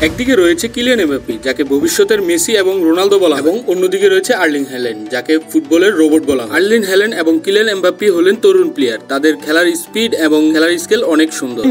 একদিকে রয়েছে Kylian Mbappe, যাকে ভবিষ্যতের মেসি এবং রোনালদো বলা হয়, এবং অন্যদিকে রয়েছে আর্লিং হ্যাল্যান্ড, যাকে ফুটবলের রোবট বলা হয়। আর্লিং হ্যাল্যান্ড এবং কিলিয়ান এমবাপ্পে হলেন তরুণ প্লেয়ার। তাদের খেলার স্পিড এবং খেলার স্কিল অনেক সুন্দর।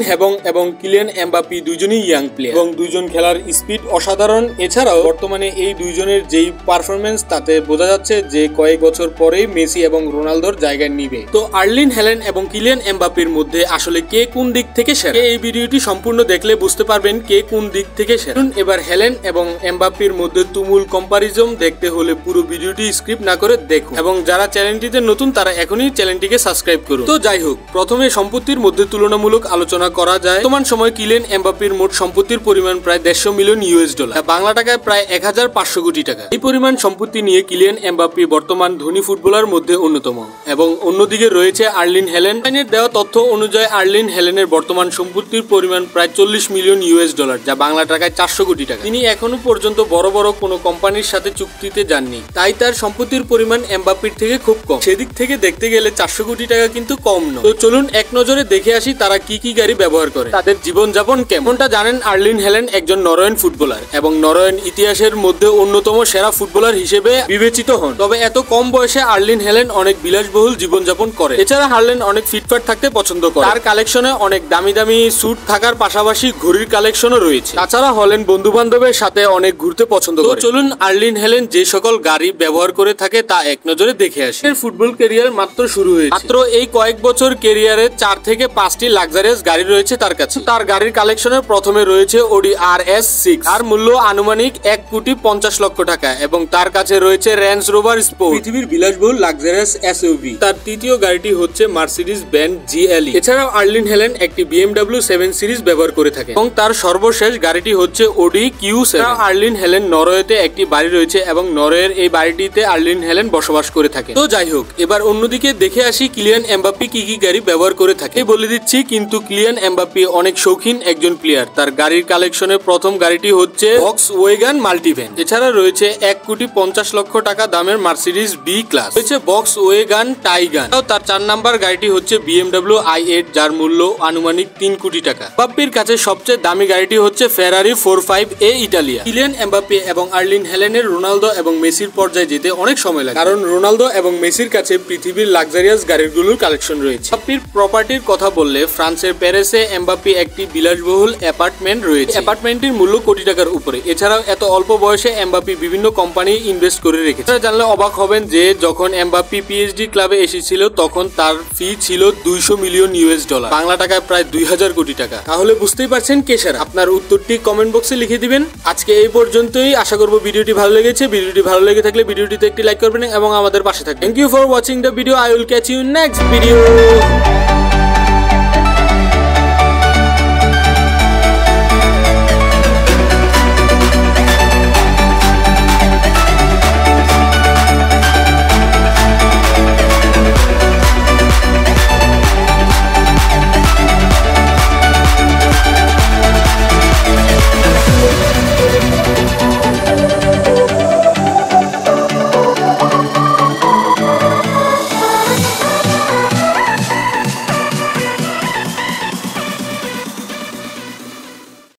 এবং কিলিয়ান এমবাপ্পে দুইজনই ইয়াং প্লেয়ার এবং দুইজন খেলার স্পিড অসাধারণ। এছাড়াও বর্তমানে এই দুইজনের যেই পারফরমেন্স তাতে বোঝা যাচ্ছে যে কয়েক বছর পরেই মেসি এবং রোনালদোর জায়গা নিবে। তো আর্লিং হ্যাল্যান্ড এবং কিলিয়ান এমবাপ্পের মধ্যে আসলে কে কোন দিক থেকে সেরা, এই ভিডিওটি সম্পূর্ণ দেখলে বুঝতে পারবেন কে কোন দিক থেকে সেরা। এবার হ্যাল্যান্ড এবং এমবাপ্পের মধ্যে তুমুল কম্পারিজন দেখতে হলে পুরো ভিডিওটি স্কিপ না করে দেখুন, এবং যারা চ্যানেলটিতে নতুন তারা এখনই চ্যানেলটিকে সাবস্ক্রাইব করুন। তো যাই হোক, প্রথমে সম্পত্তির মধ্যে তুলনামূলক আলোচনা করা যায়। বর্তমান সময় কিলিয়ান এমবাপ্পের মোট সম্পত্তির পরিমাণ প্রায় 150 মিলিয়ন $, বাংলা টাকায় প্রায় 1500 কোটি টাকা। এই পরিমাণ সম্পত্তি নিয়ে কিলিয়ান এমবাপ্পে বর্তমান ধনী ফুটবলার মধ্যে অন্যতম। এবং অন্যদিকে রয়েছে আর্লিং হ্যাল্যান্ড। দেওয়া তথ্য অনুযায়ী আর্লিং হ্যাল্যান্ডের বর্তমান সম্পত্তির পরিমাণ প্রায় 40 মিলিয়ন $, যা বাংলা টাকায় 400 কোটি টাকা। তিনি এখনো পর্যন্ত বড় বড় কোনো কোম্পানির সাথে চুক্তিতে যাননি, তাই তার সম্পত্তির পরিমাণ এমবাপ্পের থেকে খুব কম। সেদিক থেকে দেখতে গেলে 400 কোটি টাকা কিন্তু কম নয়। তো চলুন এক নজরে দেখে আসি তারা কি কি গাড়ি ব্যবহার করে, তাদের জীবনযাপন কেমনটা জানেন। আর্লিং হ্যাল্যান্ড একজন নরওয়েন ফুটবলার এবং নরওয়েন ইতিহাসের মধ্যে অন্যতম সেরা ফুটবলার হিসেবে বিবেচিত হন। তবে এত কম বয়সে আর্লিং হ্যাল্যান্ড অনেক বিলাসবহুল জীবনযাপন করে। এছাড়া হ্যাল্যান্ড অনেক ফিটফাট থাকতে পছন্দ করে। তার কালেকশনে অনেক দামি দামি স্যুট থাকার পাশাপাশি ঘড়ির কালেকশনও রয়েছে। তাছাড়া হল্যান্ড বন্ধু বান্ধবের সাথে অনেক ঘুরতে পছন্দ করে। চলুন আর্লিং হ্যাল্যান্ড যে সকল গাড়ি ব্যবহার করে থাকে তা এক নজরে দেখে আসি। এর ফুটবল ক্যারিয়ার মাত্র শুরু হয়েছে। মাত্র এই কয়েক বছর ক্যারিয়ারে 4 থেকে 5টি লাক্সারিয়াস গাড়ি রয়েছে তার কাছে। তার গাড়ির কালেকশনের প্রথমে রয়েছে অডি RS6, তার মূল্য আনুমানিক 1,50,00,000 টাকা, এবং তার কাছে রয়েছে রেঞ্জ রোভার স্পোর্ট, পৃথিবীর বিলাসবহুল লাক্সারিয়াস এসইউভি। তার তৃতীয় গাড়িটি হচ্ছে মার্সিডিজ বেঞ্জ GLE। এছাড়াও আর্লিং হ্যাল্যান্ড একটি BMW 7 সিরিজ ব্যবহার করে থাকে, এবং তার সর্বশেষ গাড়িটি হচ্ছে অডি Q7। আর্লিং হ্যাল্যান্ড নরওয়েতে একটি বাড়ি রয়েছে এবং নরওয়ের এই বাড়িটিতে আর্লিং হ্যাল্যান্ড বসবাস করে থাকে। তো যাই হোক, এবার অন্যদিকে দেখে আসি কিলিয়ান এমবাপ্পে কি কি গাড়ি ব্যবহার করে থাকে। বলে দিচ্ছি, কিন্তু কিলিয়ান এমবাপ্পে অনেক শৌখিন একজন প্লেয়ার। তার গাড়ির কালেকশনের প্রথম গাড়িটি হচ্ছে ভক্সওয়াগন মাল্টিভ্যান। এছাড়া রয়েছে 1,50,00,000 টাকা দামের মার্সিডিজ B ক্লাস, রয়েছে ভক্সওয়াগন টাইগান। তার 4 নাম্বার গাড়িটি হচ্ছে BMW i8, যার মূল্য আনুমানিক 3 কোটি টাকা। এমবাপ্পের কাছে সবচেয়ে দামি গাড়িটি হচ্ছে ফেরারি 45A ইটালিয়া। কিলিয়ান এমবাপ্পে এবং আর্লিং হ্যাল্যান্ডের রোনালদো এবং মেসির পর্যায়ে যেতে অনেক সময় লাগে, কারণ রোনালদো এবং মেসির কাছে পৃথিবীর লাক্সারিয়াস গাড়িগুলোর কালেকশন রয়েছে। এমবাপ্পের প্রপার্টির কথা বললে ফ্রান্সের প্যারিসে এমবাপ্পে একটি বিলাসবহুল অ্যাপার্টমেন্ট রয়েছে। অ্যাপার্টমেন্টটির মূল্য কোটি টাকার উপরে। এছাড়াও এত অল্প বয়সে এমবাপ্পে বিভিন্ন কোম্পানি ইনভেস্ট করে রেখেছে। জানলে অবাক হবেন যে যখন এমবাপ্পে PSG ক্লাবে এসেছিল তখন তার ফি ছিল 200 মিলিয়ন $, বাংলা টাকায় প্রায় 2000 কোটি টাকা। তাহলে বুঝতেই পারছেন কে সেরা। আপনার উত্তরটি কমেন্ট বক্সে লিখে দিবেন। আজকে এই পর্যন্তই। আশা করব ভিডিওটি ভালো লেগেছে। ভিডিওটি ভালো লেগে থাকলে ভিডিওটিতে একটি লাইক করবেন এবং আমাদের পাশে থাকবেন। Thank you for watching the video. I will catch you next video.